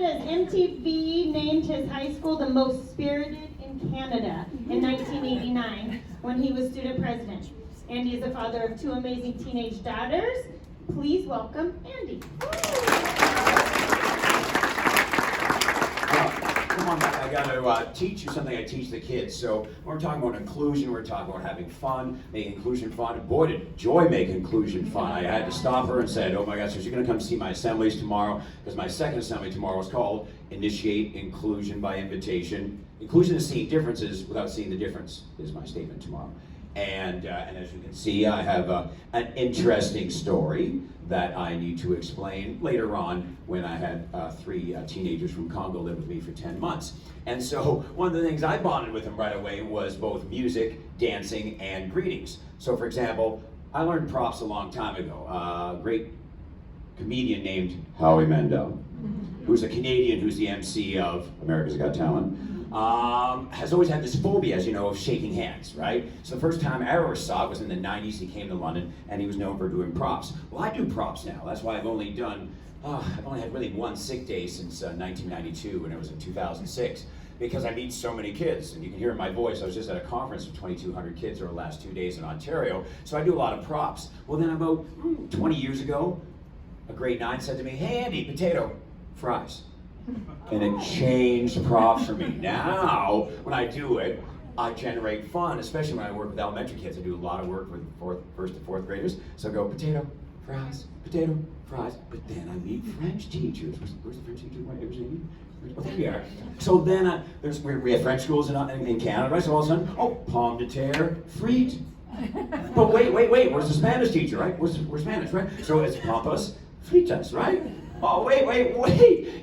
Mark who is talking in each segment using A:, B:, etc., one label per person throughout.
A: says MTV named his high school the most spirited in Canada in 1989 when he was student president. Andy is the father of 2 amazing teenage daughters. Please welcome Andy.
B: Come on back, I gotta teach you something I teach the kids. So when we're talking about inclusion, we're talking about having fun, making inclusion fun. Boy, did Joy make inclusion fun. I had to stop her and said, oh my gosh, so you're gonna come see my assemblies tomorrow? Because my second assembly tomorrow is called Initiate Inclusion by Invitation. Inclusion is seeing differences without seeing the difference, is my statement tomorrow. And as you can see, I have an interesting story that I need to explain later on when I had 3 teenagers from Congo live with me for 10 months. And so one of the things I bonded with them right away was both music, dancing, and greetings. So for example, I learned props a long time ago. A great comedian named Howie Mandel, who's a Canadian who's the MC of America's Got Talent. Has always had this phobia, as you know, of shaking hands, right? So the first time I ever saw it was in the 90s. He came to London, and he was known for doing props. Well, I do props now. That's why I've only had really 1 sick day since 1992, and it was in 2006, because I meet so many kids, and you can hear in my voice, I was just at a conference with 2,200 kids over the last 2 days in Ontario, so I do a lot of props. Well, then about 20 years ago, a grade 9 said to me, hey, Andy, potato, fries. And it changed props for me. Now, when I do it, I generate fun, especially when I work with elementary kids. I do a lot of work with first to fourth graders. So I go, potato, fries, but then I meet French teachers. Where's the French teacher? Where's Amy? Oh, there we are. So then we have French schools in Canada, right? So all of a sudden, oh, pomme de terre, frite. But wait, where's the Spanish teacher, right? Where's Spanish, right? So it's pampas, fritas, right? Oh, wait.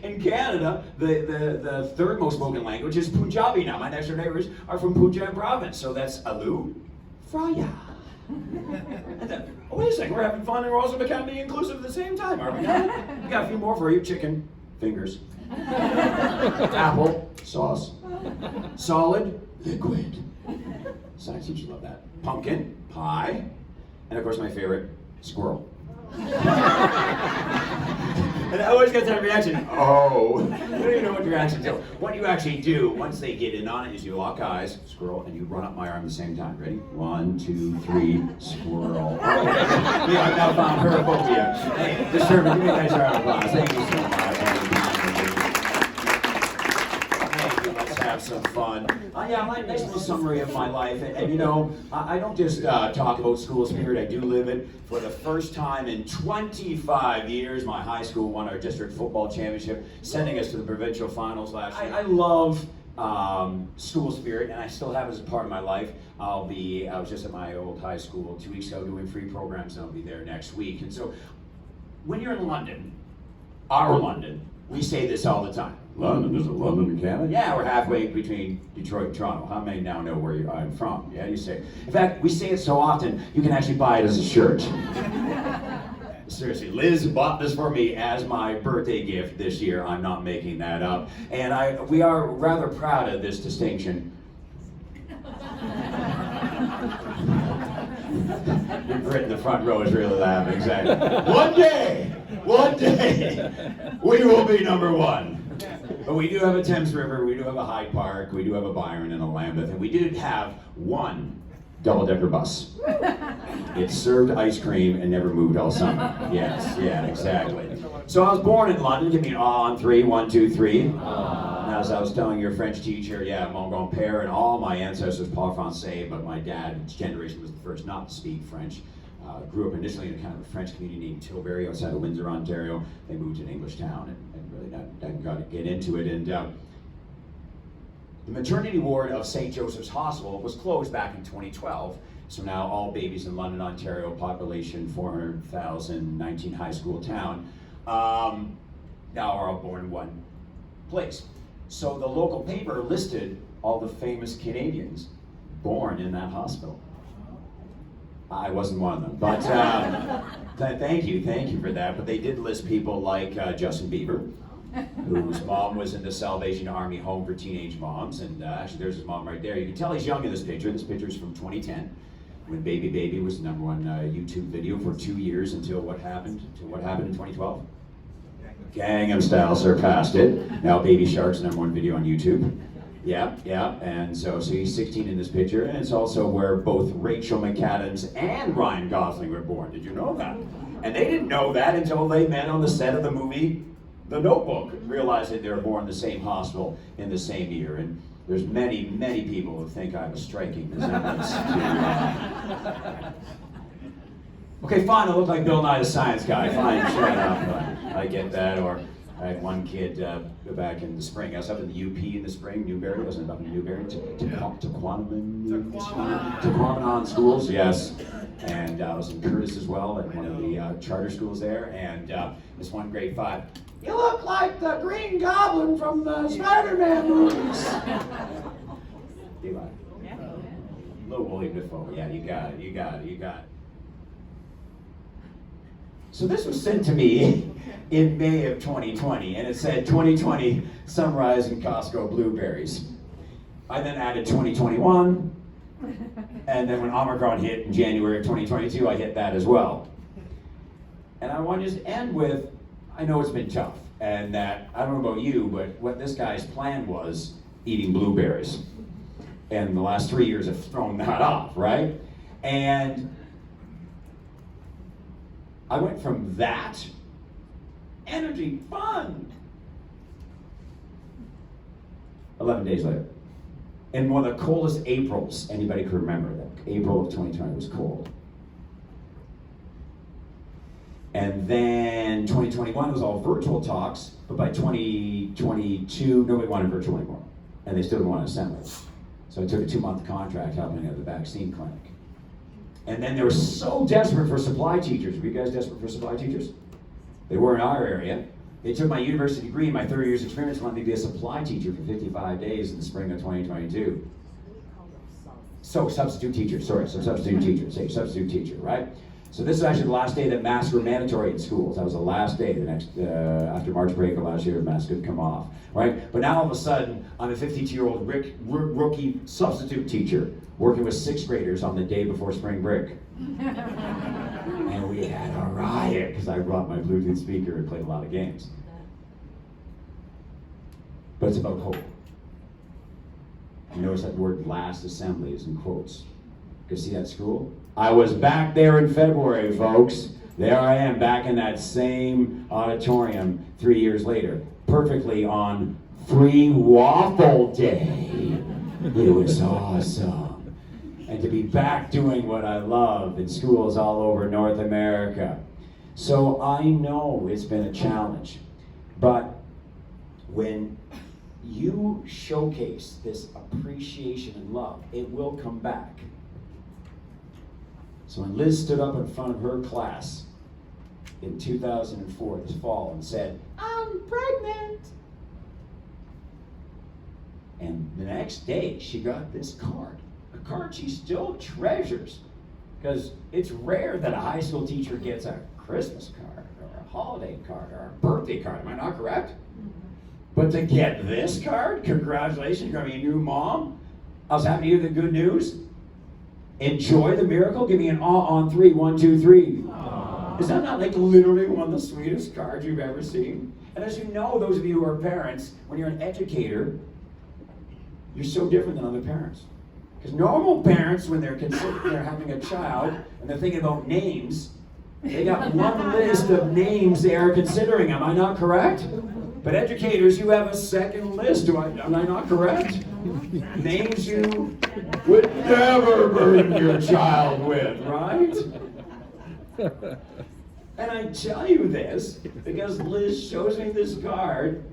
B: In Canada, the third most spoken language is Punjabi now. My next door neighbors are from Punjab province. So that's aloo, fraya. Wait a second, we're having fun and we're also becoming inclusive at the same time, aren't we? We got a few more for you. Chicken, fingers. Apple, sauce. Solid, liquid. Science teachers love that. Pumpkin, pie. And of course my favorite, squirrel. And I always get that reaction, oh. I don't even know what the reaction is. What you actually do, once they get in on it, is you lock eyes, squirrel, and you run up my arm at the same time. Ready? 1, 2, 3, squirrel. Yeah, I've now found her phobia. Hey, disturbing, give me a nice round of applause. Thank you so much. Let's have some fun. My nice little summary of my life. And you know, I don't just talk about school spirit, I do live it. For the first time in 25 years, my high school won our district football championship, sending us to the provincial finals last year. I love school spirit, and I still have it as a part of my life. I was just at my old high school 2 weeks ago doing free programs, and I'll be there next week. And so, when you're in London, our London, we say this all the time. London, is it London in Canada? Yeah, we're halfway between Detroit and Toronto. How many now know where I'm from? Yeah, you say. In fact, we say it so often, you can actually buy it as a shirt. Seriously, Liz bought this for me as my birthday gift this year. I'm not making that up. And we are rather proud of this distinction. Your Brit in the front row is really laughing, exactly. One day, we will be number 1. But we do have a Thames River, we do have a Hyde Park, we do have a Byron and a Lambeth, and we did have 1 double-decker bus. It served ice cream and never moved all summer. Yes, yeah, exactly. So I was born in London. Give me an aw on 3, 1, 2, 3. And as I was telling your French teacher, yeah, mon grand-père and all my ancestors parlent français, but my dad's generation was the first not to speak French. Grew up initially in a kind of a French community in Tilbury outside of Windsor, Ontario. They moved to an English town and really got to get into it. And the maternity ward of St. Joseph's Hospital was closed back in 2012. So now all babies in London, Ontario, population 400,000, 19 high school town, now are all born in one place. So the local paper listed all the famous Canadians born in that hospital. I wasn't one of them, but thank you for that. But they did list people like Justin Bieber, whose mom was in the Salvation Army Home for Teenage Moms, and actually there's his mom right there. You can tell he's young in this picture. This picture is from 2010, when Baby Baby was the #1 YouTube video for 2 years until what happened in 2012. Gangnam Style surpassed it. Now Baby Shark's #1 video on YouTube. Yeah, and so he's 16 in this picture, and it's also where both Rachel McAdams and Ryan Gosling were born. Did you know that? And they didn't know that until they met on the set of the movie The Notebook, realized that they were born in the same hospital in the same year. And there's many, many people who think I have a striking resemblance to Okay, fine, I look like Bill Nye the Science Guy. Fine, shut up. I get that. Or I had one kid back in the spring. I was up in the UP in the spring, Newberry. I was up in Newberry, Tequamanon schools, yes. And I was in Curtis as well, at one of the charter schools there. And this one grade 5. You look like the Green Goblin from the Spider-Man movies. Eli. Little William Dafoe. Yeah, you got it. So this was sent to me in May of 2020, and it said 2020 sunrise in Costco blueberries. I then added 2021, and then when Omicron hit in January of 2022, I hit that as well. And I want to just end with, I know it's been tough, and that, I don't know about you, but what this guy's plan was eating blueberries. And the last 3 years have thrown that off, right? And I went from that, energy, fun, 11 days later. In one of the coldest Aprils, anybody could remember that. April of 2020 was cold. And then 2021 was all virtual talks, but by 2022, nobody wanted virtual anymore. And they still didn't want to assemble. So I took a 2-month contract helping at the vaccine clinic. And then they were so desperate for supply teachers. Were you guys desperate for supply teachers? They were in our area. They took my university degree, my 30 years experience, wanted me to be a supply teacher for 55 days in the spring of 2022. So substitute teacher, substitute teacher, right? So this is actually the last day that masks were mandatory in schools. That was the last day. The next, after March break of last year, masks could come off, right? But now all of a sudden, I'm a 52-year-old rookie substitute teacher working with 6th graders on the day before spring break. And we had a riot because I brought my Bluetooth speaker and played a lot of games. But it's about hope. You notice that word last assembly is in quotes. You see that school? I was back there in February, folks. There I am, back in that same auditorium 3 years later, perfectly on Free Waffle Day. It was awesome. And to be back doing what I love in schools all over North America. So I know it's been a challenge, but when you showcase this appreciation and love, it will come back. So when Liz stood up in front of her class in 2004, this fall, and said, "I'm pregnant," and the next day she got this card, a card she still treasures, because it's rare that a high school teacher gets a Christmas card or a holiday card or a birthday card. Am I not correct? But to get this card, congratulations, you're going to be a new mom. I was happy to hear the good news. Enjoy the miracle. Give me an on 3. 1, 2, 3. Aww. Is that not like literally one of the sweetest cards you've ever seen? And as you know, those of you who are parents, when you're an educator, you're so different than other parents. Because normal parents, when they're having a child and they're thinking about names, they got one list of names they are considering. Am I not correct? But educators, you have a second list. Am I not correct? Names you would never burden your child with, right? And I tell you this because Liz shows me this card,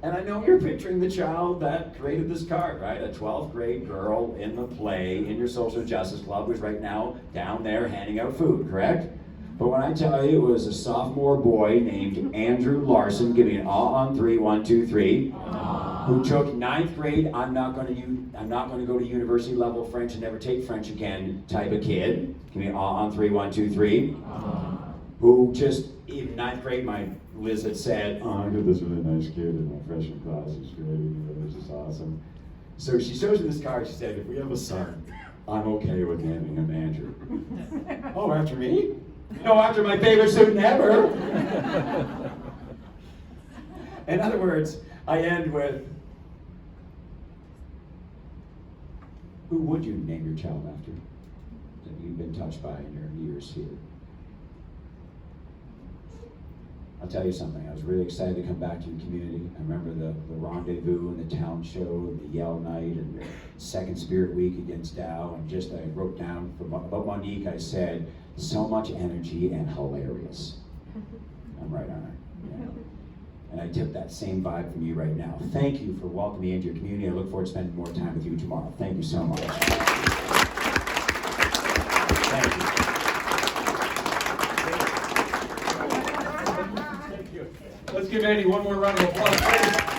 B: and I know you're picturing the child that created this card, right? A 12th grade girl in the play in your social justice club who's right now down there handing out food, correct? But when I tell you it was a sophomore boy named Andrew Larson, give me an on 3. 1, 2, 3, who took 9th grade, I'm not going to go to university level French and never take French again type of kid. Give me an on 3. 1, 2, 3. Who just, in 9th grade, my Liz had said, "Oh, I got this really nice kid in my freshman class, he's great, this is awesome." So she shows me this card, she said, "If we have a son, I'm okay with naming him Andrew." Oh, after me? No, after my favorite student ever. In other words, I end with, who would you name your child after that you've been touched by in your years here? I'll tell you something, I was really excited to come back to your community. I remember the rendezvous and the town show and the yell night and the second spirit week against Dow, and just I wrote down about Monique, I said, so much energy and hilarious. I'm right on her. Yeah. And I took that same vibe from you right now. Thank you for welcoming me into your community. I look forward to spending more time with you tomorrow. Thank you so much. Thank you.
C: Thank you. Let's give Andy one more round of applause, please.